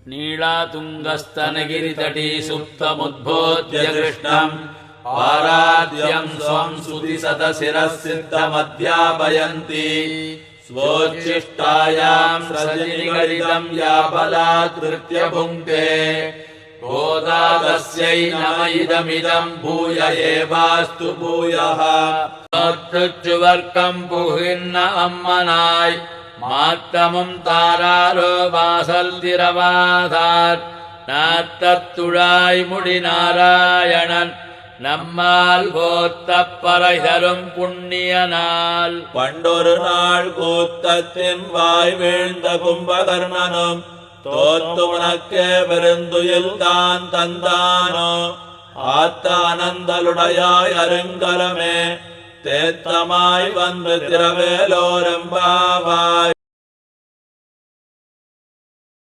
नीलातुङ्गस्तनगिरितटी सुप्तमुद्बोध्य कृष्णम् पाराद्यम् स्वम् श्रुतिशतशिरःसिद्धमध्यापयन्ति स्वोच्छिष्टायाम् सृजनिगलितम् या बलात्कृत्य भुङ्क्ते गोदा तस्यै नम इदमिदम् भूय एवास्तु भूयः ुवर्कम् पुहिन्न अम्मनाय मात्तमुम् तारारो वासल्तिरवासात् नात्तुळाय मुडि नारायणन् நம்மால் கோத்தப்பறைதரும் புண்ணிய நாள் பண்டொரு நாள் கூத்தத்தின் வாய் வீழ்ந்த கும்பகர்ணனும் தோத்து உனக்கே பெருந்துயில் தான் தந்தானோ ஆத்த அனந்தலுடையாய் அருங்கலமே தேத்தமாய் வந்து திரவேலோரம்பாவா